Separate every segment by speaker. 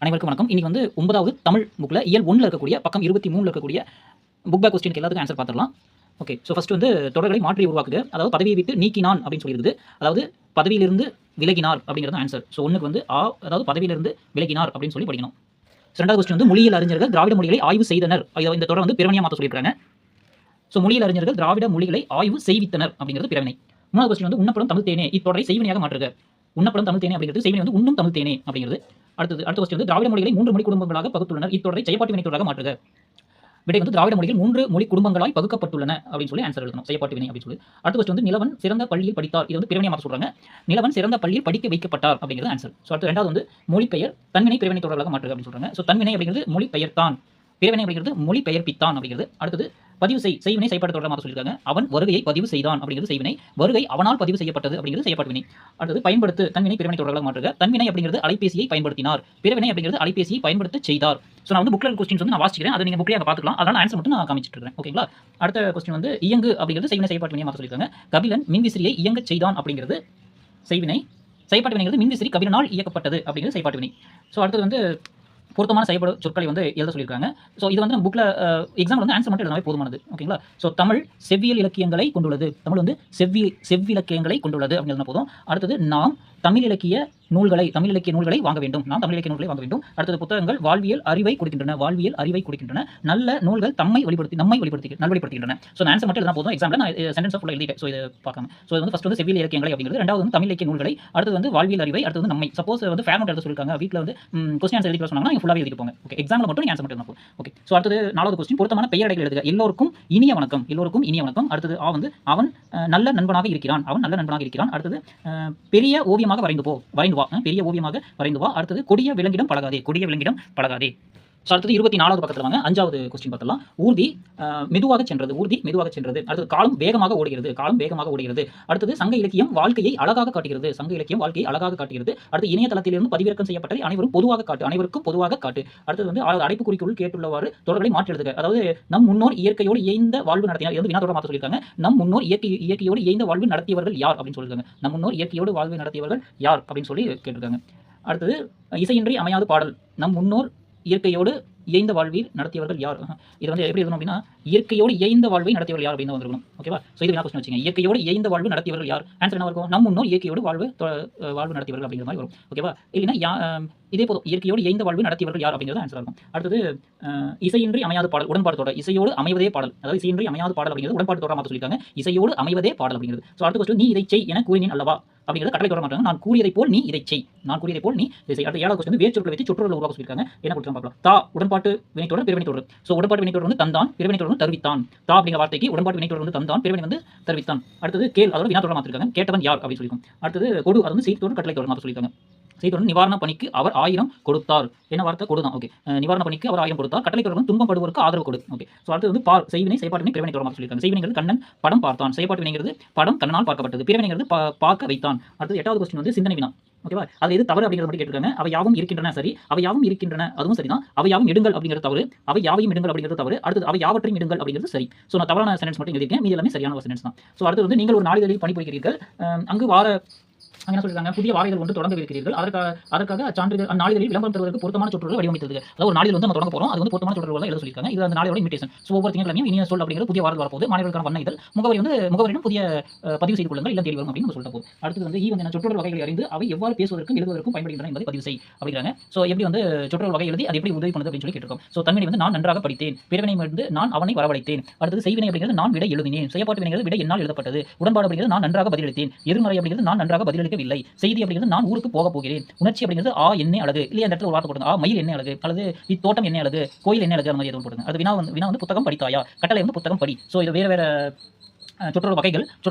Speaker 1: அனைவருக்கும் வணக்கம். இன்னைக்கு வந்து 9வது தமிழ் புக்ல இயல் 1ல இருக்கக்கூடிய பக்கம் 23ல இருக்கக்கூடிய புக் பேக் கொஸ்டினுக்கு எல்லாத்துக்கும் ஆன்சர் பார்த்துடலாம். ஓகே. ஸோ ஃபர்ஸ்ட் வந்து தொடர்களை மாற்றி உருவாக்குக. அதாவது பதவியை விட்டு நீக்கினான் அப்படின்னு சொல்லியிருக்குது. அதாவது பதவியிலிருந்து விலகினார் அப்படிங்கிறது ஆன்சர். ஸோ ஒன்றுக்கு வந்து அதாவது பதவியிலிருந்து விலகினார் அப்படின்னு சொல்லி படிக்கணும். ரெண்டாவது கொஸ்டின் வந்து மொழியியல் அறிஞர்கள் திராவிட மொழிகளை ஆய்வு செய்தனர். இந்த தொடர் வந்து பிறவினையா மாற்ற சொல்லியிருக்காங்க. ஸோ மொழியியல் அறிஞர்கள் திராவிட மொழிகளை ஆய்வு செய்வித்தனர் அப்படிங்கிறது பிறவினை. மூணாவது கொஸ்டின் வந்து உண்ணப்படும் தமிழ் தேனே இத்தொடரை செய்வினையாக மாற்றுக. உண்ணப்படும் தமிழ் தேனே அப்படிங்கிறது செய்வினை வந்து உண்ணும் தமிழ் தேனே அப்படிங்கிறது. அடுத்த கொஸ்டின் வந்து திராவிட மொழிகளை 3 மொழி குடும்பங்களாக பகுத்துள்ளனர். இத்தொடரை செய்யப்பாட்டு வினை தொடராக மாற்றுக. விடை வந்து திராவிட மொழிகள் 3 மொழி குடும்பங்களாய் பகுக்கப்பட்டுள்ளன அப்படின்னு சொல்லி ஆன்சர் எழுதணும். செய்யப்பாட்டு வினை அப்படின்னு சொல்லி. அடுத்த கொஸ்டின் வந்து நிலவன் சிறந்த பள்ளியில் படித்தார். இது வந்து பிறவினையா மாற்ற சொல்றாங்க. நிலவன் சிறந்த பள்ளியில் படிக்க வைக்கப்பட்டார் அப்படிங்கிறது ஆன்சர். ஸோ அடுத்து ரெண்டாவது வந்து மொழிபெயர் தன்வினை பிறவினை தொடராக மாற்றுக அப்படின்னு சொல்றாங்க. ஸோ தன்வினை அப்படிங்கிறது மொழிபெயர்த்தான், பிறவினை அப்படிங்கிறது மொழிபெயர்ப்பித்தான் அப்படிங்கிறது. அடுத்தது பதிவு செய்வினை செய்யப்பட்ட தொடராக மாற்ற சொல்லியிருக்காங்க. அவன் வருகையை பதிவு செய்தான் அப்படிங்கிறது செய்வினை. வருகை அவனால் பதிவு செய்யப்பட்டது அப்படிங்கிறது செய்யப்பாட்டு வினை. அடுத்தது பயன்படுத்து தன்வினை பிறவினை தொடராக மாற்றுக. தன்வினை அப்படிங்கிறது அலைபேசியை பயன்படுத்தினார், பிறவினை அப்படிங்கிறது அலைபேசியை பயன்படுத்த செய்தார். ஸோ நான் வந்து புக்ல கொஸ்டின்ஸ் வந்து நான் வாசிக்கிறேன், அதை நீங்க புக்லேயே பார்த்துக்கலாம். அதனால ஆன்சர் மட்டும் நான் காமிச்சிட்டு இருக்கேன். ஓகேங்களா? அடுத்த கொஸ்டின் வந்து இயங்கு அப்படிங்கிறது செய்வினை செய்யப்பாட்டு வினையை மாற்ற சொல்லியிருக்காங்க. கபிலன் மின்விசிறியை இயங்க செய்தான் அப்படிங்கிறது செய்வினை. செய்யப்பாட்டு வினைங்கிறது மின்விசிறி கபிலனால் இயக்கப்பட்டது அப்படிங்கிறது செய்யப்பாட்டு வினை. ஸோ அடுத்தது வந்து பொருத்தமான செய்யப்படும் சொற்களை வந்து எழுத சொல்லியிருக்காங்க. ஸோ இது வந்து நம்ம புக்கில் எக்ஸாம்பிள் வந்து ஆன்சர் மட்டும் எழுதாவே போதுமானது. ஓகேங்களா? ஸோ தமிழ் செவ்வியல் இலக்கியங்களை கொண்டுள்ளது. தமிழ் வந்து செவ்விலக்கியங்களை கொண்டுள்ளது அப்படின்னு போதும். அடுத்தது நாம் தமிழ் இலக்கிய நூல்களை வாங்க வேண்டும். நாம் தமிழ் இலக்கிய நூல்களை வாங்க வேண்டும். அடுத்தது புத்தகங்கள் வாழ்வியல் அறிவை கொடுக்கின்றன. நல்ல நூல்கள் நம்மை நல்வழிப்படுத்துகின்றன. ஸோ ஆன்சர் மட்டும் எழுதினா போதும். எக்ஸாம்பிள் நான் சென்டென்ஸ் ஃபுல்லாக எழுதிட்டேன். ஸோ இதை பார்க்காம ஸோ வந்து ஃபர்ஸ்ட் வந்து செவ்வியல் இலக்கியங்களை அப்படிங்கிறது, ரெண்டாவது வந்து தமிழ் இலக்கிய நூல்களை, அடுத்தது வந்து வாழ்வியல் அறிவை, அடுத்தது வந்து நம்மை. சப்போஸ் வந்து ஃபேர் நோட் எழுத சொல்லிருக்காங்க, வீட்டில் வந்து கொஸ்டின் ஆன்சர் எழுதி சொன்னாங்கன்னா ஃபுல்லாக எழுதிட்டு போங்க. ஓகே. எக்ஸாம்பிள் மட்டும் ஆன்சர் மட்டும் எழுதணும். ஓகே. ஸோ அடுத்தது நாலாவது கொஸ்டின் பொருத்தமான பெயரடைகள் எழுதுக. எல்லோருக்கும் இனிய வணக்கம். அடுத்தது வந்து அவன் நல்ல நண்பனாக இருக்கிறான். அடுத்தது பெரிய ஓவியமாக வரைந்து வா. அடுத்தது கொடிய விலங்கிடம் பழகாதே. ஸோ அடுத்தது 24வது பக்கத்தில் வாங்க. 5வது கொஸ்டின் பார்த்தலாம். ஊர்தி மெதுவாக சென்றது. அடுத்தது காலம் வேகமாக ஓடுகிறது. அடுத்தது சங்க இலக்கியம் வாழ்க்கையை அழகாக காட்டுகிறது. அடுத்து இணையதளத்திலிருந்து பதிவிறக்கம் செய்யப்பட்டதை அனைவருக்கும் பொதுவாக காட்டு. அடுத்தது வந்து அடைப்பு குறிக்குள் கேட்டுள்ளவாறு தொடர்களை மாற்றி எழுதுக. அதாவது நம் முன்னோர் இயற்கையோடு இயைந்த வாழ்வு நடத்தினார். இது வந்து வினா தொடர் மாற்ற சொல்லியிருக்காங்க. நம் முன்னோர் இயற்கையோடு இயைந்த வாழ்வு நடத்தியவர்கள் யார் அப்படின்னு சொல்லியிருக்காங்க. நம் முன்னோர் இயற்கையோடு வாழ்வு நடத்தியவர்கள் யார் அப்படின்னு சொல்லி கேட்டிருக்காங்க. அடுத்தது இசையின்றி அமையாது பாடல். நம் முன்னோர் இயற்கையோடு இயைந்த வாழ்வில் நடத்தியவர்கள் யார்? இது வந்து எப்படி இருக்கணும் அப்படின்னா, இயற்கையோடு இயைந்த வாழ்வை நடத்தியவர்கள் யார் அப்படின்னு வந்துருக்கணும். ஓகேவா? ஸோ இது வினா கொஸ்டின் வச்சுங்க. இயற்கையோடு இயைந்த வாழ்வு நடத்தியவர்கள் யார்? ஆன்சர் என்ன இருக்கும்? நம் முன்னோர் இயற்கையோடு வாழ்வு நடத்தியவர்கள் அப்படிங்கிற மாதிரி வரும். ஓகேவா? இல்லைன்னா இதே போதும். இயற்கையோடு இயைந்த வாழ்வு நடத்தியவர்கள் யார் அப்படிங்கிறது ஆன்சர் இருக்கும். அடுத்தது இசையின்றி அமையாத பாடல் உடன்பாடு தொடர். இசையோடு அமைவதே பாடல். அதாவது இசையின்றி அமையாத பாடல் அப்படிங்கிறது உடன்பாடு தொடராக மாற்ற சொல்லியிருக்காங்க. இசையோடு அமைவதே பாடல் அப்படிங்கிறது. ஸோ அடுத்த கொஸ்டின் நீ இதை செய் என கூறினேன் அல்லவா அப்படிங்கிறது கட்டளை தொடர மாட்டாங்க. நான் கூறியதைப் போல் நீ இதை செய். அடுத்த 7வது கொஸ்டின் வேர் சொற்களை வச்சு சொற்றொடர் உருவாக்க சொல்லியிருக்காங்க. என்ன கொடுத்து பார்க்கலாம். தா உடன்பாட்டு வினைத்தொடர் பிறவினை தொடர். ஸோ உடன்பாட்டு வினைத்தொடர் வந்து தந்தான், பிறவினை தொடர் வந்து தருவித்தான். தா அப்படிங்கிற வார்த்தைக்கு உடன்பாட்டு வினைத்தொடர் வந்து தந்தான், பிறவினை வந்து தருவித்தான். அடுத்தது கேள், அதாவது வினா தொடர் மாற்றிருக்காங்க. கேட்டவன் யார் அப்படின்னு சொல்லியிருக்கோம். அடுத்தது கொடு, அது வந்து செய்தித்தொடர் கட்டளை தொடர் மாற்ற சொல்லியிருக்காங்க. செய்தித்தொடர் நிவாரண பணிக்கு அவர் 1000 கொடுத்தார். என்ன வார்த்தை? கொடுதான். ஓகே. நிவாரண பணிக்கு அவர் 1000 கொடுத்தார். கட்டளை தொடர் வந்து துன்பப்படுவோருக்கு ஆதரவு கொடு. ஓகே. ஸோ அடுத்து வந்து பார் செய்வினை செய்யப்பாட்டு வினை பிறவினை தொடர் மாற்ற சொல்லியிருக்காங்க. செய்வினைங்கிறது கண்ணன் படம் பார்த்தான். செய்யப்பாட்டு வினைங்கிறது படம் கண்ணனால் பார்க்கப்பட்டது. பிறவினைங்கிறது பார்க்க வைத்தான். அடுத்து 8வது கொஸ்டின் வந்து சிந்தனை வினா. ஓகேவா? அது எது தவறு அப்படிங்கிறது மட்டும் கேட்டிருக்காங்க. அவை யாவும் இருக்கின்றன. சரி. அவை யாவும் இருக்கின்றன, அதுவும் சரிதான். அவை யாவும் இடுங்கள் அப்படிங்கிறது தவறு. அவை யாவையும் இடுங்கள் அப்படிங்கிறது தவறு. அடுத்து அவை யாவற்றையும் இடுங்கள் அப்படிங்கிறது சரி. ஸோ நான் தவறான சென்டென்ஸ் மட்டும் எழுதியிருக்கேன். மீதி எல்லாமே சரியான சென்டென்ஸ் தான். ஸோ அடுத்து வந்து நீங்கள் ஒரு நாளிதழில் பணிபுரிகிறீர்கள். அங்கு என்ன சொல்லிருக்காங்க? புதிய வாரிகள் ஒன்று தொடங்க இருக்கிறீர்கள். அதற்காக அச்சான்றிதழ் நாளிதழில் விளம்பரம் தருவதற்கு பொருத்தமான சொற்றொடர்கள் வடிவமைத்தது. அதாவது ஒரு நாளிதழ் வந்து நம்ம தொடங்க போறோம், அது வந்து பொருத்தமான சொற்றொடர்கள் எழுத சொல்லிருக்காங்க. இது அந்த நாளிதழோட இன்விடேஷன். ஸோ ஒவ்வொரு திங்கட்கிழமையும் இனிய சொல் அப்படிங்கிற புதிய வாரம் வரப்போகுது. மாணவர்களுக்கான வண்ண இதழ் முகவரியிடம் புதிய பதிவு செய்து கொள்ளுங்கள், இல்லம் தேடி வரும் அப்படின்னு நம்ம சொல்லிட்டு போகுது. அடுத்து வந்து வந்து சொற்றொடர் வகைகளை அறிந்து அவை எவ்வாறு பேசுவதற்கும் எழுதுவதற்கும் பயன்படுகின்றன என்பதை பதிவு செய் அப்படிங்கிறாங்க. ஸோ எப்படி வந்து சொற்றொடர் வகை எழுதி அது எப்படி உதவி பண்ணுது அப்படின்னு சொல்லி கேட்டிருக்கோம். ஸோ தன்வினை வந்து நான் நன்றாக படித்தேன், பிறவினை வந்து நான் அவனை வரவழைத்தேன். அடுத்தது செய்வினை அப்படிங்கிறது நான் விடை எழுதினேன், செய்யப்பாட்டு வினைங்கிறது விடை என்னால் எழுதப்பட்டது, உடன்பாடு அப்படிங்கிறது நான் நன்றாக பதிலளித்தேன், எதிர்மறை அப்படிங்கிறது நான் நன்றாக பதிலளிக்கவில்லை, செய்தி நான் ஊருக்கு போக போகிறேன், உணர்ச்சி அப்படிங்கிறது எண்ணெய் அழகு, இல்லையா அந்த இடத்துல ஒரு வார்த்தை போடுங்க, மயில் எண்ணெய் அழகு, அல்லது இத்தோட்டம் எண்ணெய் அழகு, கோயில் எண்ணெய் அழகு, அந்த மாதிரி எதுவும் போடுங்க. அது வினா வந்து புத்தகம் படித்தாயா, கட்டளை வந்து புத்தகம் படி. ஸோ இது வேற சொற்றொடர் வகைகள்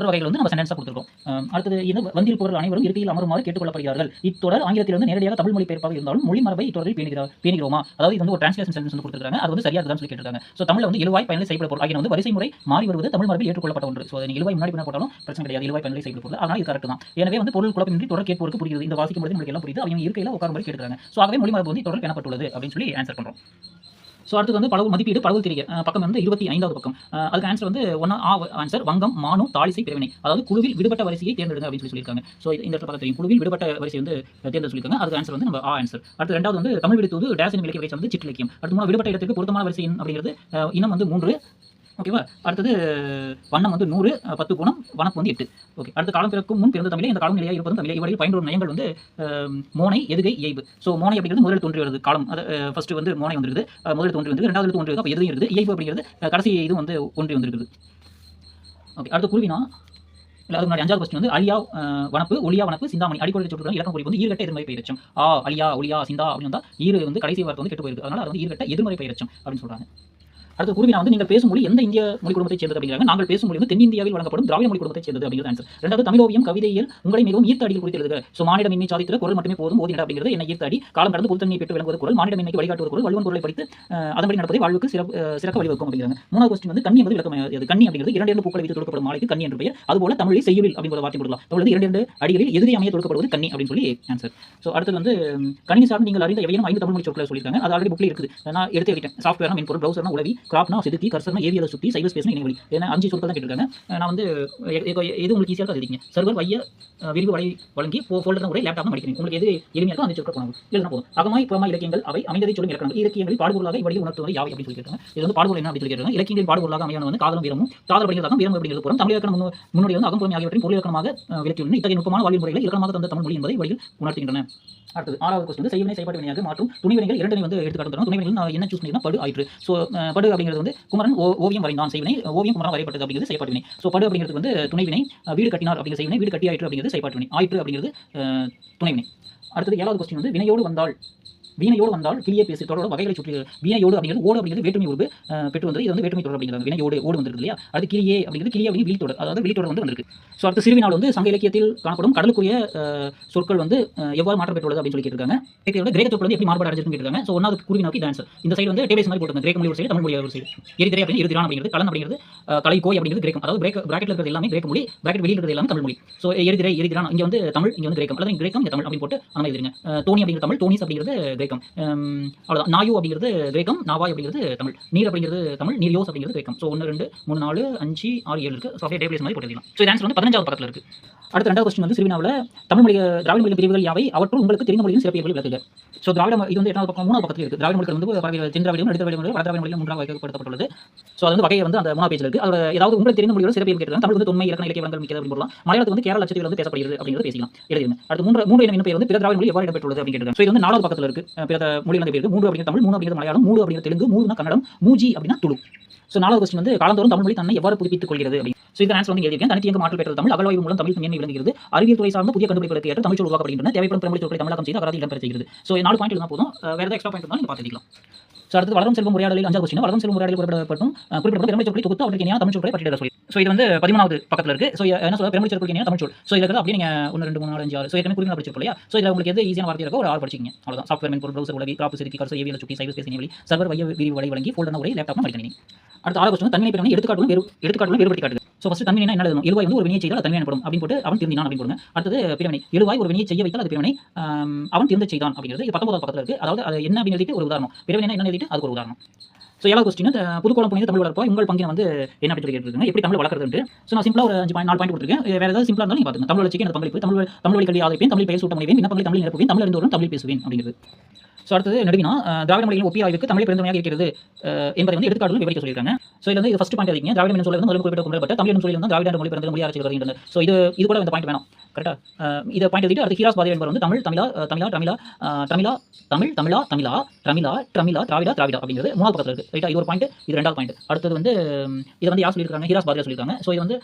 Speaker 1: வந்து நம்ம சென்டென்ஸாக கொடுத்துருக்கோம். அடுத்தது இது வந்தில் பொருள் அனைவரும் இருக்கையில் அமருமாறு கேட்டுக்கொள்ளப்படுகிறார்கள். இத்தொடர் ஆங்கிலத்திலிருந்து நேரடியாக தமிழ் மொழி பெயர்ப்பாக இருந்தாலும் மொழி மரபை இத்தொடரில் பேணுகிறோமா, அதாவது இது வந்து ஒரு டிரான்ஸ்லேஷன் சென்டென்ஸ் வந்து கொடுத்துருக்காங்க. அது வந்து சரியாக தான் சொல்லி கேட்டிருக்காங்க. ஸோ தமிழில் வந்து இழுவாய் பயனில் செய்யப்பட பொருள் ஆகிய வந்து வரிசை முறை மாறி வருவது தமிழ் மரபில் ஏற்றுக்கொள்ளப்பட்ட ஒன்று. ஸோ அதை இழுவாய் முன்னாடி போட்டாலும் பிரச்சனை கிடையாது, இழுவாய் பயனில் செய்யப்பட பொருள், அதனால் இது கரெக்ட் தான். எனவே வந்து பொருள் குழப்பமின்றி தொடர் கேட்போருக்கு புரியுது, இந்த வாசிக்கும் பொழுது உங்களுக்கு எல்லாம் புரியுது, அவங்க இருக்கையில் உட்காரும்படி கேட்டுருக்காங்க. ஸோ ஆகவே மொழி மரபு வந்து தொடர் எனப்பட்டுள்ளது அப்படின்னு சொல்லி ஆன்சர் பண்ணுறோம். ஸோ அடுத்து வந்து படகு மதிப்பீடு படகு திரிக பக்கம் வந்து 25வது பக்கம். அதுக்கு ஆன்சர் வந்து ஆன்சர் வங்கம் மானு தாலிசை பிரிவினை, அதாவது குழுவில் விடுபட்ட வரிசையை தேர்ந்தெடுங்க அப்படின்னு சொல்லியிருக்காங்க. ஸோ இந்த இடத்துல பார்த்தா தெரியும் குழுவில் விடுபட்ட வரிசை வந்து தேர்ந்தெடுக்க சொல்லியிருக்காங்க. அதுக்கு ஆன்சர் வந்து நம்ம ஆன்சர். அடுத்து ரெண்டாவது வந்து தமிழ் விடுத்தூது டேஸ் இலக்கிய வரிசை வந்து சிற்றிலக்கியம். அடுத்து மூணு விடுபட்ட இடத்துக்கு பொருத்தமான வரிசை அப்படிங்கிறது இனம் வந்து 3. ஓகேவா. அடுத்தது வண்ணம் வந்து 100, 10 குணம், வனப்பு வந்து 8. ஓகே. அடுத்து காலம் பிறக்கும் முன் பிறந்த தமிழே இந்த காலம் நிலையாக இருப்பதும் தமிழே. இவரையில் பயின்றோர் நயங்கள் வந்து மோனை எதுகை இயைபு. ஸோ மோனை அப்படிங்கிறது முதலில் தோன்றி வருது காலம். அது ஃபர்ஸ்ட் வந்து மோனை வந்துருக்குது, முதலில் தோன்றி வந்து ரெண்டாவது தோன்றி வருது, அப்போ எதுவும் இருக்குது. இயைபு அப்படிங்கிறது கடைசி இது வந்து ஒன்றி வந்திருக்குது. ஓகே. அடுத்து குருவினா இல்லை, அது முன்னாடி 5வது கொஸ்டின் வந்து அழியா வனப்பு ஒளியா வனப்பு சிந்தாமணி அடிக்கொலை சொல்லிருக்காங்க. இலக்கம் குறிப்பு வந்து ஈர்கட்ட எதிர்மறை பெயரச்சம். அழியா ஒளியா சிந்தா அப்படின்னு வந்தால் ஈரு வந்து கடைசி வார்த்தை வந்து கெட்டு போயிருக்கு, அதனால அது வந்து ஈர்கட்ட எதிர்மறை பெயரச்சம் அப்படின்னு சொல்றாங்க. அடுத்து குருவினா வந்து நீங்கள் பேசும் மொழி எந்த இந்திய மொழி குடும்பத்தைச் சேர்ந்தது அப்படிங்கிறாங்க. நாங்கள் பேசும் மொழி வந்து தென்னிந்தியாவில் வழங்கப்படும் திராவிட மொழி குடும்பத்தைச் சேர்ந்தது அப்படிங்கிறது ஆன்சர். ரெண்டாவது தமிழோவியம் கவிதையில் உங்களை மிகவும் ஈர்த்த அடியில் குறித்து எழுதுக. ஸோ மானிடமின்மை சாதித்திர குரல் மட்டுமே போதும் ஓதினட அப்படிங்கிறது என்ன ஈர்த்த அடி. காலம் கடந்து பொதுத்தன்மையை பெற்று விளங்குவது குரல், மானிடமின்மைக்கு வழிகாட்டுவது குரல், வள்ளுவன் குரலை படித்து அதன்படி நடப்பதை வாழ்வுக்கு சிறக்க வழிவகுக்கும் அப்படிங்கிறாங்க. மூணாவது கொஸ்டின் வந்து கண்ணி என்பது விளக்கம். கண்ணி அப்படிங்கிறது 2 பூக்களை வைத்து தொடுக்கப்படும் மாலைக்கு கண்ணி என்று பெயர். அதுபோல தமிழில் செய்யுளில் அப்படிங்கிற வார்த்தை கொடுக்கலாம். தமிழ் 2 அடிகளில் எதிரி அமைய தொடுக்கப்படுவது கண்ணி அப்படின்னு சொல்லி ஆன்சர். ஸோ அடுத்து வந்து கணினி சார்ந்து நீங்கள் அறிந்த எவையும் 5 தமிழ் மொழி சொற்களை சொல்லியிருக்காங்க. அது ஆல்ரெடி புக்கில் இருக்குது, நான் எடுத்து வைக்கிட்டேன். சாஃப்ட்வேர்னா மென்பொருள், ப்ரௌசர்னா உளவி, கிராப்னா செதுக்கி, கர்சர்னா ஏவியலை சுற்றி, சைபர் ஸ்பேஸ்னா இணையவழி. ஏன்னா 5 சொற்கள் தான் கேட்டிருக்காங்க. நான் வந்து எது உங்களுக்கு ஈஸியாக தான் எழுதிங்க. சர்வர் வைய விரிவு வழங்கி ஃபோல்டர் உரை லேப்டாப் படிக்கிறீங்க. உங்களுக்கு எது எளிமையாக இருக்கோ அந்த சொற்கள் போனோம் எழுதினா போதும். அகமாய் புறமாய் இலக்கியங்கள் அவை அமைந்ததை சொல்லும் இலக்கணங்கள். இலக்கியங்களில் பாடுபொருளாக இவ்வழி உணர்த்துவது யாவை அப்படின்னு சொல்லி கேட்டாங்க. இது வந்து பாடுபொருள் என்ன அப்படின்னு சொல்லி கேட்டாங்க. இலக்கியங்களில் பாடுபொருளாக அமையான வந்து காதலும் வீரமும், காதல் அப்படிங்கிறதாக வீரம் அப்படிங்கிறது புறம், தமிழ் இலக்கணம் முன்னோடி வந்து அகம்புறமை ஆகியவற்றின் பொருள் இலக்கணமாக விளக்கியுள்ளன. இத்தகைய நுட்பமான வாழ்வியல் முறைகளை இலக்கணமாக தந்த தமிழ் மொழி என்பதை வழியில் உணர்த்துகின்றன. அடுத்து 6வது கொஸ்டின் வந்து செய்வினை செயல்பாட்டு வினையாக மாற்றும் துணைவினைகள் 2 வந்து எடுத்துக்காட்டு. துணைவினைகள் நான் என்ன சூஸ் பண்ணினா படு ஆயிற்று. ஸோ படு அப்படிங்கிறது வந்து குமரன் ஓவியம் வரைந்தான் செய்வினை, ஓவியம் குமரன் வரையப்பட்டது அப்படிங்கிறது செயல்பாட்டு வினை. ஸோ படு அப்படிங்கிறது வந்து துணைவினை, வீடு கட்டினார் அப்படிங்கிற செய்வினை, வீடு கட்டி ஆயிற்று அப்படிங்கிறது செயல்பாட்டு வினை, ஆயிற்று அப்படிங்கிறது துணைவினை. அடுத்தது 7வது கொஸ்டின் வந்து வீணையோடு வந்தால் கிளியே பேசு தொடரோட வகைகளை சுற்றி. வீணையோடு அப்படிங்கிறது ஓடு அப்படிங்கிறது வேற்றுமை உருவு பெற்று வந்து இது வந்து வேற்றுமை தொடர் அப்படிங்கிறாங்க. வீணையோடு ஓடு வந்துருக்கு இல்லையா. அது கிளியே அப்படிங்கிறது கிளியே அப்படின்னு விழித்தொடர், அதாவது விழித்தொடர் வந்து வந்திருக்கு. ஸோ அடுத்து சிறுவினால் வந்து சங்க இலக்கியத்தில் காணப்படும் கடலுக்குரிய சொற்கள் வந்து எவ்வாறு மாற்றம் பெற்றுள்ளது அப்படின்னு சொல்லி கேட்டிருக்காங்க. கிரேக்க சொற்கள் வந்து எப்படி மாறுபாடு அடைஞ்சிருக்குன்னு கேட்டிருக்காங்க. ஸோ 1வது குருவினாக்கு இது ஆன்சர். இந்த சைடு வந்து டேபிள்ஸ் மாதிரி போட்டுருங்க. கிரேக்க மொழி ஒரு சைடு, தமிழ் மொழி ஒரு சைடு. எரிதிரை அப்படின்னு எரிதிரான் அப்படிங்கிறது, கலன் அப்படிங்கிறது கலை, கோய் அப்படிங்கிறது கிரேக்கம், அதாவது பிராக்கெட்ல இருக்கிறது எல்லாமே கிரேக்க மொழி, பிராக்கெட் வெளியில் இருக்கிறது எல்லாமே தமிழ் மொழி. ஸோ எரிதிரான் இங்கே வந்து தமிழ், இங்கே வந்து கிரேக்கம், அல்லது கிரேக்கம் தமிழ் அப்படின்னு போட்டு அந்த மாதிரி எழுதுங்க. தோனி அப்படிங்கிறது தமிழ், தோனிஸ் அப்படிங்கிறது கிரேக்கம், அவ்வளோதான். நாயு அப்படிங்கிறது கிரேக்கம், நாவாய் அப்படிங்கிறது தமிழ், நீர் அப்படிங்கிறது தமிழ், நீரியோஸ் அப்படிங்கிறது கிரேக்கம். ஸோ 1 2 3 4 5 6 7 இருக்கு. ஸோ அப்படியே டேபிள்ஸ் மாதிரி போட்டுக்கலாம். ஸோ இது ஆன்சர் வந்து 15வது பக்கத்தில் இருக்கு. அடுத்து 2வது கொஸ்டின் வந்து சிறுவினாவில் தமிழ் மொழி திராவிட மொழி பிரிவுகள் யாவை, அவற்றுள் உங்களுக்கு தெரிந்த மொழியின் சிறப்பியல்புகளை விளக்குக. ஸோ திராவிட இது வந்து 8வது பக்கம் 3வது பக்கத்தில் இருக்கு. திராவிட மொழிகள் வந்து தென்திராவிடம், நடுத்திராவிடம், வடதிராவிட மொழியில் 3ஆக வகைப்படுத்தப்பட்டுள்ளது. ஸோ அது வந்து வகையை வந்து அந்த 3வது பேஜில் இருக்கு. அதோட ஏதாவது உங்களுக்கு தெரிந்த மொழியோட சிறப்பியல்பு கேட்கலாம். தமிழ் வந்து தொன்மை இலக்கண இலக்கிய வளங்கள் மிக்கது அப்படின்னு போடலாம். மலையாளத்தில் வந்து கேரள லட்சத்தில் வந்து பேசப்படுகிறது அப்படிங்கிறது பேசிக்கலாம், எழுதிருங்க. அடுத்து 3 என்ன பேர் வந்து பிற திராவிட மொழி எவ்வாறு இடம்பெற்றுள்ளது அப்படின்னு கேட்டிருக்காங்க. ஸோ இது வந்து 4வது பக்கத்தில் இருக்கு. பிற மொழிகள் பேர் இருக்கு. 3 அப்படிங்கிறது தமிழ், 3 அப்படிங்கிறது மலையாளம், 3 அப்படிங்கிறது தெலுங்கு, 3 கன்னடம், 3G அப்படின்னா துளு. ஸோ 4வது கொஸ்டின் வந்து காலந்தோறும் தமிழ் மொழி தன்னை எவ்வாறு புதுப்பித்துக் கொள்கிறது அப்படின்னு. ஸோ இந்த ஆன்சர் வந்து எழுதியிருக்கேன். தனித்தியங்க மாற்றல் பெற்றது தமிழ், அகழ்வாய்வு மூலம் தமிழ் மேன்மை விளங்குகிறது. அறிவியல் துறை சார்ந்த புதிய கண்டுபிடிப்புகளுக்கு ஏற்ற தமிழ் சொல் உருவாக்கப்படுகின்றன. தேவைப்படும் பிறமொழி சொற்களை தமிழகம் செய்து அகராதி இடம்பெற செய்கிறது. ஸோ 4 பாயிண்ட் இருந்தால் போதும். வேறு ஏதாவது எக்ஸ்ட்ரா பாயிண்ட் இருந்தாலும் நீங்கள் பார்த்துக்கலாம். ஸோ அடுத்து வளரும் செல்வம் உரையாடலில் 5வது கொஸ்டின் வளரும் செல்வம் உரையாடலில் குறிப்பிடப்படும் பிறமொழி சொற்களை தொகுத்து அவற்றுக்கு இணையான தமிழ் சொற்களை பட்டியலிட சொல்லி. ஸோ இது வந்து 13வது பக்கத்தில் இருக்கு. ஸோ என்ன சொல்ல பிறமொழி சொற்களுக்கு இணையான தமிழ் சொல். ஸோ இதில் அப்படியே நீங்கள் 1 2 3 4 5 6 ஸோ ஏற்கனவே குறிப்பிட்ட படிச்சிருக்கோம் இல்லையா. ஸோ இதில் உங்களுக்கு எது ஈஸியான வார்த்தை இருக்கோ ஒரு 6 படிச்சிங்க, அவ்வளோதான். சாஃப்ட்வேர் மென்பொருள், ப்ரௌசர் உலகி, கிராப் செதுக்கி, கர்சர் ஏவியலை சுற்றி, சைபர் ஸ்பேஸ் இணையவழி, சர்வர் வைய விரிவு வழங்கி, ஃபோல்டர் உரை லேப்டாப் மடிக்கணினி. அடுத்து 6வது கொஸ்டின் தன்வினை பிறனை எடுத்துக்காட்டுடன் வேறுபடுத்தி காட்டுது. ஸோ ஃபர்ஸ்ட் தன்வினை என்ன எழுதணும். எழுவாய் வந்து ஒரு வினையை செய்தால் அது தன்வினை எனப்படும் அப்படின்னு போட்டு அவன் திருந்தினான் அப்படின்னு போடுங்க. அடுத்தது பிறவினை, எழுவாய் ஒரு வினையை செய்ய வைத்தால் அது பிறவினை, அவன் திருந்த செய்தான் அப்படிங்கிறது. இது 19வது பக்கத்தில் இருக்கு. அதாவது அது என்ன அப்படின்னு எழுதிட்டு ஒரு உதாரணம், பிறவினை என்ன எழுதிட்டு அதுக்கு ஒரு உதாரணம். ஸோ 7வது கொஸ்டின் புதுக்கோளம் புனித தமிழ் வளர்ப்பா உங்கள் பங்கினை வந்து என்ன அப்படி சொல்லி கேட்டிருக்காங்க, எப்படி தமிழ் வளர்க்குறது. ஸோ நான் சிம்பிளாக ஒரு 4 பாயிண்ட் கொடுத்துருக்கேன். வேறு ஏதாவது சிம்பிளாக இருந்தாலும் நீங்கள் பார்த்துங்க. தமிழ் வளர்ச்சிக்கு எனக்கு பங்களிப்பு, தமிழ் வழி கல்வி ஆதரிப்பேன், தமிழ் பெயர் சூட்ட முனைவேன், விண்ணப்பங்களை தமிழ் நிரப்புவேன், தமிழ் அறிந்தோறும் தமிழ் பேசுவேன் அப்படிங்கிறது. ஸோ அடுத்தது நடுவினா திராவிட மொழிகளின் ஒப்பிய ஆய்வுக்கு தமிழை பெருந்தமையாக இருக்கிறது என்பதை வந்து எடுத்துக்காட்டுகள் விவரிக்க சொல்லியிருக்காங்க. ஸோ இது வந்து இது ஃபர்ஸ்ட் பாயிண்ட் அதிகம். திராவிட என்னும் சொல்ல வந்து முதல் குறிப்பிட்ட கொண்டப்பட்ட தமிழ் என்னும் சொல்லில் வந்து திராவிட மொழி பிறந்த மொழி ஆராய்ச்சி வருகின்றன. ஸோ இது கூட இந்த பாயிண்ட் வேணும், கரெக்டாக. இதை பாயிண்ட் எழுதிட்டு அடுத்து ஹீராஸ் பாரதி என்பவர் வந்து தமிழ் தமிழா திராவிடா அப்படிங்கிறது 3வது பக்கத்தில் இருக்குது. ரைட்டா, இது ஒரு பாயிண்ட், இது 2வது பாயிண்ட். அடுத்தது வந்து இதை வந்து யார் சொல்லியிருக்காங்க, ஹீராஸ் பாரதியா சொல்லியிருக்காங்க. ஸோ இது வந்து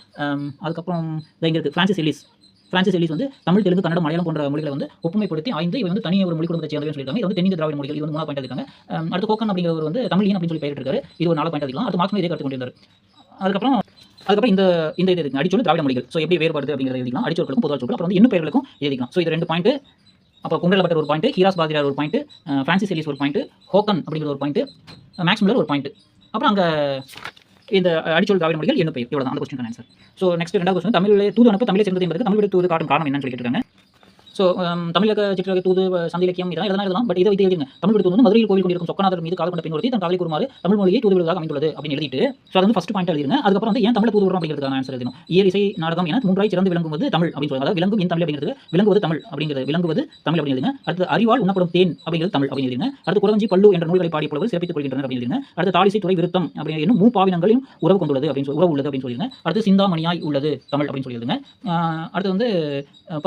Speaker 1: அதுக்கப்புறம் இங்கே இருக்குது பிரான்சிஸ் எலிஸ் வந்து தமிழ், தெலுங்கு, கன்னடம், மலையாளம் போன்ற மொழிகளை வந்து ஒப்புமைப்படுத்தி ஆய்ந்து இவை வந்து தனியாக ஒரு மொழி குடும்பத்தை சேர்ந்தவங்க சொல்லியிருக்காங்க. இது வந்து தென்னிந்திய திராவிட மொழிகள், இது வந்து 3வது பாயிண்ட் இருக்காங்க. அடுத்து கோக்கன் அப்படிங்கிறவர் வந்து தமிழியன் அப்படின்னு சொல்லி பெயரிட்டிருக்காரு. இது ஒரு 4வது பாயிண்ட் இருக்கலாம். அடுத்து மார்க்ஸ்மே இதே கருத்து கொண்டிருந்தார். அதுக்கப்புறம் இந்த இது இருக்கு அடிச்சொல் திராவிட மொழிகள். ஸோ எப்படி வேறுபடுது அப்படிங்கிறத எழுதிக்கலாம். அடிச்சொற்களுக்கும் பொதுவாக சொற்கள், அப்புறம் வந்து எண்ணு பெயர்களுக்கும் எழுதிக்கலாம். ஸோ இது 2 பாயிண்ட். அப்போ குண்டல பட்டர் ஒரு பாயிண்ட், ஹீராஸ் பாதிரியார் ஒரு பாயிண்ட், பிரான்சிஸ் எலிஸ் ஒரு பாயிண்ட், ஹோக்கன் அப்படிங்கிற ஒரு பாயிண்ட், மேக்ஸ் மில்லர் ஒரு பாயிண்ட். அப்புறம் அங்கே இந்த அடிச்சொல் திராவிட மொழிகள் எண்ணு பெயர், இவ்வளோ தான் அந்த கொஸ்டின் ஆன்சர். ஸோ நெக்ஸ்ட் 2வது கொஸ்டின் தமிழில் தூது அனுப்ப தமிழை சேர்ந்தது என்பதற்கு தமிழ் தூது காட்டும் காரணம் என்னன்னு சொல்லிட்டு இருக்காங்க. ஸோ தமிழக சிற்றகை தூது சந்தி இலக்கியம் இதெல்லாம் எழுதலாம். பட் இதை வைத்து எழுதிங்க. தமிழ் விடுத்து வந்து மதுரையில் கோவில் கொண்டிருக்கும் சொக்கநாதர் மீது காதல் கொண்ட பெண் ஒருத்தி தன் காதலை கூறுமாறு தமிழ் மொழியை தூது விடுவதாக அமைந்துள்ளது அப்படின்னு எழுதிட்டு, ஸோ அது வந்து ஃபர்ஸ்ட் பாயிண்ட் எழுதிருங்க. அதுக்கப்புறம் வந்து ஏன் தமிழ் தூது விடுறோம் அப்படிங்கிறதுக்கான ஆன்சர் எழுதணும். இயல் இசை நாடகம் என மூன்றாய் சிறந்து விளங்குவது தமிழ் அப்படின்னு சொல்லுவாங்க. அதாவது விளங்கும் என் தமிழ் அப்படிங்கிறது விளங்குவது தமிழ் அப்படிங்கிறது விளங்குவது தமிழ் அப்படின்னு எழுதுங்க. அடுத்து அறிவால் உண்ணப்படும் தேன் அப்படிங்கிறது தமிழ் அப்படின்னு எழுதுங்க. அடுத்து குறவஞ்சி பல்லு என்ற நூல்களை பாடிய புலவர் சிறப்பித்துக் கொள்கின்றனர் அப்படின்னு எழுதுங்க. அடுத்து தாலிசை துறை விருத்தம் அப்படின்னு என்னும் மூப்பாவினங்களையும் உறவு கொண்டுள்ளது அப்படின்னு உறவு உள்ளது அப்படின்னு சொல்லிடுங்க. அடுத்து சிந்தாமணியாய் உள்ளது தமிழ் அப்படின்னு சொல்லி எழுதுங்க. அடுத்து வந்து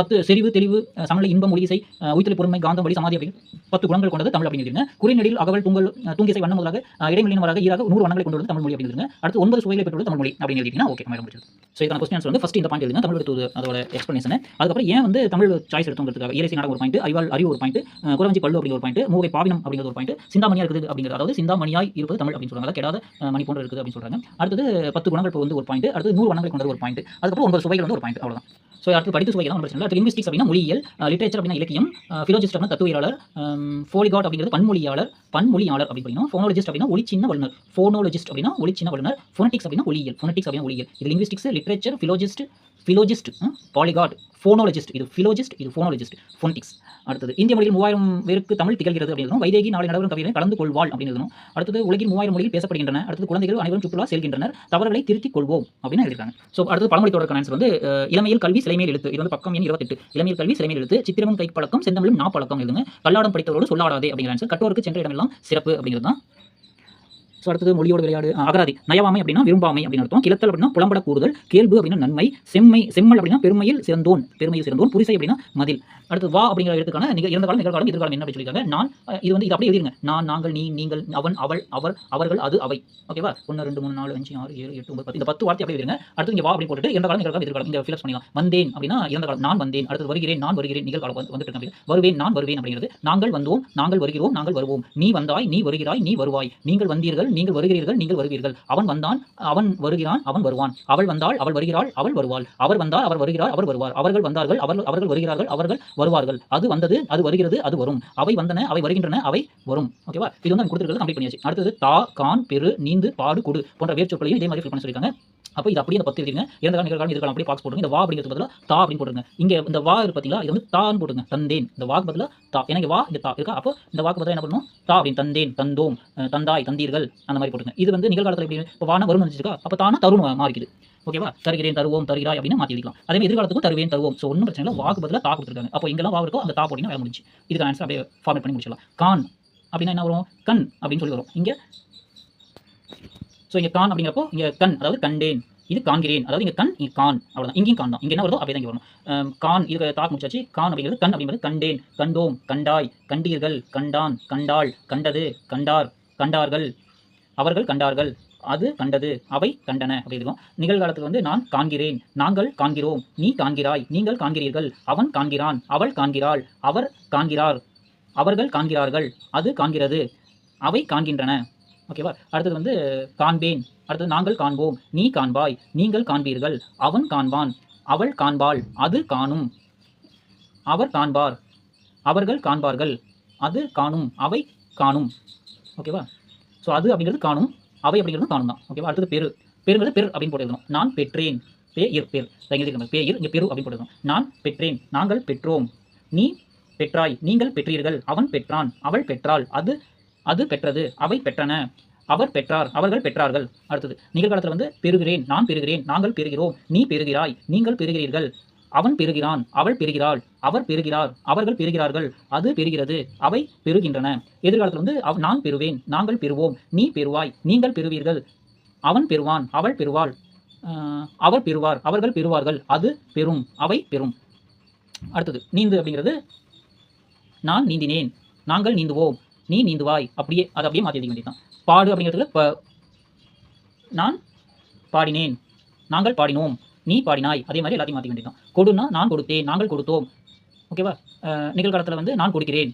Speaker 1: 10 செறிவு தெளிவு சமநிலை இன்பம் ஒளிசை உயிர்த்தெழு பொறுமை காந்தம் வழி சமாதி அப்படின்னு 10 குணங்கள் கொண்டது தமிழ் அப்படின்னு எழுதுங்க. குறிநெடில் அகவல் தூங்கல் தூங்கிசை வண்ணம் முதலாக இடைநிலையினராக ஈராக 100 வண்ணங்களை கொண்டுள்ளது தமிழ் மொழி அப்படின்னு எழுதுங்க. அடுத்து 9 சுவைகளை பெற்றுள்ளது தமிழ் மொழி அப்படின்னு எழுதிட்டீங்கன்னா ஓகே நம்ம முடிச்சது. ஸோ இதுக்கான கொஸ்டின்ஸ் வந்து ஃபர்ஸ்ட் இந்த பாயிண்ட் எழுதுங்க, தமிழ் தூது அதோட எக்ஸ்பிளனேஷன். அதுக்கப்புறம் ஏன் வந்து தமிழ் சாய்ஸ் எடுத்துங்கிறதுக்காக இயற்கை நாடகம் ஒரு பாயிண்ட், அறிவு ஒரு பாயிண்ட், குறவஞ்சி பல்லு அப்படிங்கிற ஒரு பாயிண்ட், மூவை பாவினம் அப்படிங்கிற ஒரு பாயிண்ட், சிந்தாமணியா இருக்குது அப்படிங்கிறது அதாவது சிந்தாமணியாய் இருப்பது தமிழ் அப்படின்னு சொல்றாங்க. கெடாத மணி போன்ற இருக்குது அப்படின்னு சொல்றாங்க. அடுத்தது 10 குணங்கள் வந்து ஒரு பாயிண்ட், அடுத்து 100 வண்ணங்களை கொண்டது ஒரு பாயிண்ட், அதுக்கப்புறம் 9 சுவைகள் வந்து ஒரு பாயிண்ட். அவ்வளவுதான். ஸோ அடுத்து படித்து சுவைகள் தான் பிரச்சனை. அடுத்து லிங்குவிஸ்டிக்ஸ் அப்படின்னா மொழியியல், லிட்டரேச்சர் அப்படின்னா இலக்கியம், ஃபிலோஜிஸ்ட் அப்படின்னா தத்துவியலாளர், ஃபோலிகாட் அப்படிங்கிறது பன்மொழியாளர் அப்படின்னு படிக்கணும். ஃபோனோலஜிஸ்ட் அப்படின்னா ஒளிச்சின்ன வல்லுநர், ஃபோனோலஜிஸ்ட் அப்படின்னா ஒளிச்சின்ன வல்லுநர், ஃபோனடிக்ஸ் அப்படின்னா ஒளியியல், ஃபோனடிக்ஸ் அப்படின்னா ஒளியியல். இது லிங்குவிஸ்டிக்ஸ், லிட்டரேச்சர், ஃபிலோஜிஸ்ட், பாலிகாட், ஃபோனோலஜிஸ்ட், இது ஃபிலோஜிஸ்ட், இது ஃபோனோலஜிஸ்ட், ஃபோனடிக்ஸ். அடுத்தது இந்திய மொழியில் 3000 பேருக்கு தமிழ் திகழ்கிறது அப்படின்னு வைதேகி நாளை நடவரும் கவிதை கலந்து கொள்வாள் அப்படின்னு எழுதணும். அடுத்தது உலகில் 3000 மொழிகள் பேசப்படுகின்றன. அடுத்தது குழந்தைகள் அனைவரும் சுற்றுலா செல்கின்றனர், தவறுகளை திருத்திக் கொள்வோம் அப்படின்னு எழுதிருக்காங்க. ஸோ அடுத்தது பழமொழி தொடர்க்கான ஆன்சர் வந்து இளமையில் கல்வி சிலைமேல் எழுத்து. இது வந்து பக்கம் எண் 28. இளமையில் கல்வி சிலைமேல் எழுத்து, சித்திரமும் கைப்பழக்கம் செந்தமிழும் நாப்பழக்கம் எழுதுங்க. கல்லாடம் படித்தவரோடு சொல்லாடாதே அப்படிங்கிற ஆன்சர். கட்டோருக்கு சென்ற இடமெல்லாம் சிறப்பு அப்படிங்கிறது தான். ஸோ அடுத்தது மொழியோட விளையாடு. அகராதி நயவாமை அப்படின்னா விரும்பாமை அப்படின்னு அர்த்தம். கிளத்தல் அப்படின்னா புலம்பட கூறுதல். கேள்வு அப்படின்னா நன்மை. செம்மல் அப்படின்னா பெருமையில் சிறந்தோன். புரிசை அப்படின்னா மதில். அடுத்து வா அப்படிங்கிற எழுத்துக்கான இறந்த காலம் நிகழ்காலம் எதிர்காலம் என்ன அப்படின்னு சொல்லியிருக்காங்க. நான் இது வந்து இது அப்படியே எழுதிருங்க. நான், நாங்கள், நீ, நீங்கள், அவன், அவள், அவர், அவர்கள், அது, அவை. ஓகேவா? 1 2 3 4 5 6 7 8 9 10 இந்த 10 வார்த்தை அப்படியே எழுதிருங்க. அடுத்து இங்க வா அப்படி போட்டுட்டு இறந்த காலம் நிகழ்காலம் எதிர்காலம் இங்க ஃபில் பண்ணிடலாம். வந்தேன் அப்படின்னா இறந்த காலம், நான் வந்தேன். அடுத்து வருகிறேன், நான் வருகிறேன், நிகழ்காலம் வந்துட்டு இருக்கேன். வருவேன், நான் வருவேன் அப்படிங்கிறது. நாங்கள் வந்தோம், நாங்கள் வருகிறோம், நாங்கள் வருவோம். நீ வந்தாய், நீ வருகிறாய், நீ வருவாய். நீங்கள் வந்தீர்கள், நீங்கள் வருகிறீர்கள், நீங்கள் வருவீர்கள். அவன் வந்தான், அவன் வருகிறான், அவன் வருவான். அவள் வந்தாள், அவள் வருகிறாள், அவள் வருவாள். அவர் வந்தார், அவர் வருகிறார், அவர் வருவார். அவர்கள் வந்தார்கள், அவர்கள் வருகிறார்கள், அவர்கள் வருவார்கள். அது வந்தது, அது வருகிறது, அது வரும். அவை வந்தன, அவை வருகின்றன, அவை வரும். ஓகேவா? இது வந்து கொடுத்துருக்கிறது கம்ப்ளீட் பண்ணியாச்சு. அடுத்தது தா, கான், பெரு, நீந்து, பாடு, குடு போன்ற வேர்ச்சொற்களையும் இதே மாதிரி ஃபில் பண்ண சொல்லியிருக்காங்க. அப்போ இது அப்படியே அந்த 10 எழுதிருங்க. இறந்த காலம் நிகழ்காலம் எதிர்காலம் அப்படியே பாக்ஸ் போடுங்க. இந்த வா அப்படிங்கிறது பதிலாக தா அப்படின்னு போட்டுருங்க. இங்க இந்த வா இருக்கு பார்த்தீங்களா, இது வந்து தான்னு போட்டுங்க. தந்தேன், இந்த வாக்கு பதிலாக தா. ஏன்னா இங்க வா இங்க தா இருக்கா. அப்போ இந்த வாக்கு பதிலாக என்ன பண்ணணும்? தா அப்படின்னு. தந்தேன், தந்தோம், தந்தாய், தந்தீர்கள் அந்த மாதிரி போட்டுங்க. இது வந்து நிகழ்காலத்தில் எப்படி இப்போ வான வரும் வந்துச்சுக்கா, அப்போ தானா தருண் மாறிக்குது. ஓகேவா? தருகிறேன், தருவோம், தருகிறாய் அப்படின்னு மாற்றி எழுதிக்கலாம். அதே மாதிரி எதிர்காலத்துக்கும் தருவேன், தருவோம். ஸோ ஒன்றும் பிரச்சனை இல்லை. வாக்கு பதிலாக தா கொடுத்துருக்காங்க. அப்போ எங்கெல்லாம் வா இருக்கோ அந்த தா போட்டிங்கன்னா வேலை முடிஞ்சு. இதுக்கு ஆன்சர் அப்படியே ஃபார்மேட் பண்ணி முடிச்சிடலாம். கான் அப்படின்னா என்ன வரும்? கண் அப்படின்னு சொல்லி வரும் இங்கே. ஸோ இங்கே கான் அப்படிங்கிறப்போ இங்கே கண், அதாவது கண்டேன். இது காண்கிறேன், அதாவது இங்கே கண், இங்கே கான். அவ்வளோதான். இங்கேயும் கான் தான். இங்கே என்ன வருதோ அப்படியே தான் இங்கே வரணும். கான் இது தாக்கு முடிச்சாச்சு. கான் அப்படிங்கிறது கண் அப்படிங்கிறது கண்டேன், கண்டோம், கண்டாய், கண்டீர்கள், கண்டான், கண்டாள், கண்டது, கண்டார், கண்டார்கள், அவர்கள் கண்டார்கள், அது கண்டது, அவை கண்டன அப்படி இருக்கும். நிகழ்காலத்துக்கு வந்து நான் காண்கிறேன், நாங்கள் காண்கிறோம், நீ காண்கிறாய், நீங்கள் காண்கிறீர்கள், அவன் காண்கிறான், அவள் காண்கிறாள், அவர் காண்கிறார், அவர்கள் காண்கிறார்கள், அது காண்கிறது, அவை காண்கின்றன. ஓகேவா? அடுத்தது வந்து காண்பேன், அடுத்தது நாங்கள் காண்போம், நீ காண்பாய், நீங்கள் காண்பீர்கள், அவன் காண்பான், அவள் காண்பாள், அது காணும், அவர் காண்பார், அவர்கள் காண்பார்கள், அது காணும், அவை காணும். ஓகேவா? ஸோ அது அப்படிங்கிறது காணும், அவை அப்படிங்கிறது காணும் தான். ஓகேவா? அடுத்தது பெரு. பெருங்கிறது பெரு அப்படின்னு போட்டுருக்கணும். நான் பெற்றேன், பேர் பேர் இங்கே பெரு அப்படின்னு போட்டுருக்கணும். நான் பெற்றேன், நாங்கள் பெற்றோம், நீ பெற்றாய், நீங்கள் பெற்றீர்கள், அவன் பெற்றான், அவள் பெற்றாள், அது பெற்றது, அவை பெற்றன, அவர் பெற்றார், அவர்கள் பெற்றார்கள். அடுத்தது நிகழ்காலத்தில் வந்து பெறுகிறேன், நான் பெறுகிறேன், நாங்கள் பெறுகிறோம், நீ பெறுகிறாய், நீங்கள் பெறுகிறீர்கள், அவன் பெறுகிறான், அவள் பெறுகிறாள், அவர் பெறுகிறார், அவர்கள் பெறுகிறார்கள், அது பெறுகிறது, அவை பெறுகின்றன. எதிர்காலத்தில் வந்து நான் பெறுவேன், நாங்கள் பெறுவோம், நீ பெறுவாய், நீங்கள் பெறுவீர்கள், அவன் பெறுவான், அவள் பெறுவாள், அவர் பெறுவார், அவர்கள் பெறுவார்கள், அது பெறும், அவை பெறும். அடுத்தது நீந்து அப்படிங்கிறது நான் நீந்தினேன், நாங்கள் நீந்துவோம், நீ நீந்துவாய், அப்படியே அதை அப்படியே மாற்றி எழுதிக்க வேண்டியதுதான். பாடு அப்படிங்கிறதுல நான் பாடினேன், நாங்கள் பாடினோம், நீ பாடினாய், அதே மாதிரி எல்லாத்தையும் மாற்றிக்க வேண்டியதுதான். கொடுனா நான் கொடுத்தேன், நாங்கள் கொடுத்தோம். ஓகேவா? நிகழ்காலத்தில் வந்து நான் கொடுக்கிறேன்,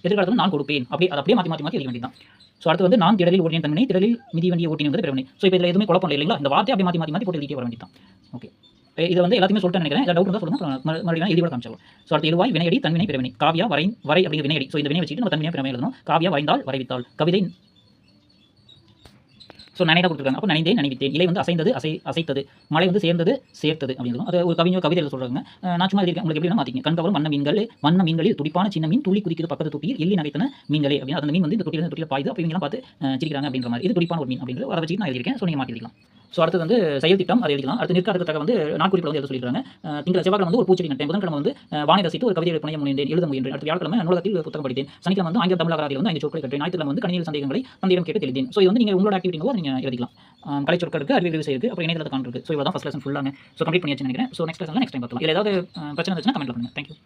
Speaker 1: எதிர்காலத்தில் நான் கொடுப்பேன், அப்படியே அதை அப்படியே மாற்றி மாற்றி மாற்றி எழுதிக்க வேண்டியதுதான். ஸோ அடுத்து வந்து நான் திடலில் ஓட்டினேன் தன்வினை, திடலில் மிதி வண்டியை ஓட்டினது பிறவினை. ஸோ இப்போ இதில் எதுவுமே குழப்பம் இல்லை இல்லைங்களா? இந்த வார்த்தை அப்படியே மாற்றி மாற்றி மாற்றி போட்டு எழுதிட்டே வர வேண்டியதான். ஓகே, இதை வந்து எல்லாத்தையுமே சொல்லிட்டு நினைக்கிறேன். ஏதாவது டவுட் இருந்தால் சொல்லுங்கள், மறுபடியும் எழுதி கூட காமிச்சிடலாம். ஸோ அடுத்து எழுவாய் வினையடி தன்வினை பிறவினை. காவியா வரை அப்படிங்கிற வினையடி. ஸோ இந்த வினை வச்சுட்டு நம்ம தன்வினை பிறவினை எழுதணும். காவியா வரைந்தால் வரைவித்தாள். கவிதை. ஸோ நனைதான் கொடுத்துருக்காங்க. அப்போ நனைந்தேன் நனைவித்தேன். இலை வந்து அசைந்தது அசைத்தது. மழை வந்து சேர்ந்தது சேர்த்தது அப்படின்னு. அது ஒரு கவிதையில் சொல்கிறாங்க. நான் சும்மா எழுதியிருக்கேன். உங்களுக்கு எப்படின்னா மாற்றிங்க. கண் கவரும் வண்ண மீன்களில் துடிப்பான சின்ன மீன் துள்ளி குதிக்குது பக்கத்து தொட்டியில் எள்ளி நகைத்தன மீன்களே அப்படின்னு. அந்த மீன் வந்து இந்த தொட்டியில் பாயுது. அப்போ இவங்கெல்லாம் பார்த்து சிரிக்கிறாங்க அப்படின்ற மாதிரி. இது துடிப்பான ஒரு மீன் அப்படின்றது அதை வச்சு நான் எழுதியிருக்கேன். ஸோ நீங்கள் மாற்றிக்கலாம். ஸோ அடுத்தது வந்து செயல் திட்டம் அதை எழுதிக்கலாம். அடுத்து நிற்காததுக்காக வந்து நாட்குறிப்பில் வந்து எழுத சொல்லியிருக்காங்க. திங்கள் செவ்வாய்க்கிழமை வந்து ஒரு பூச்செடி நட்டேன். புதன்கிழமை வந்து வானை ரசித்து ஒரு கவிதையை புனைய முயன்றேன் எழுத முயன்றேன். அடுத்து வியாழக்கிழமை நூலகத்தில் புத்தகம் படித்தேன். சனிக்கிழமை வந்து ஆங்கில தமிழ் அகராதியில் வந்து 5 சொற்களை கற்றேன். ஞாயிற்றுக்கிழமை வந்து கணினியில் சந்தேகங்களை தந்தையிடம் கேட்டு தெளித்தேன். ஸோ இது வந்து நீங்கள் உங்களோட ஆக்டிவிட்டிங்கோ நீங்கள் எழுதிக்கலாம். கலை சொற்களுக்கு அறிவு செய்யுது. அப்புறம் இணையதளத்தை காண்றது. ஸோ இவ்வளோ தான் ஃபர்ஸ்ட் லெசன் ஃபுல்லாங்க. ஸோ கம்ப்ளீட் பண்ணியாச்சு நினைக்கிறேன். ஸோ நெக்ஸ்ட் லெசனில் நெக்ஸ்ட் டைம் பார்க்கலாம். இல்லை ஏதாவது பிரச்சனை இருந்துச்சுன்னா கமெண்ட்ல பண்ணுங்கள். தேங்க்யூ.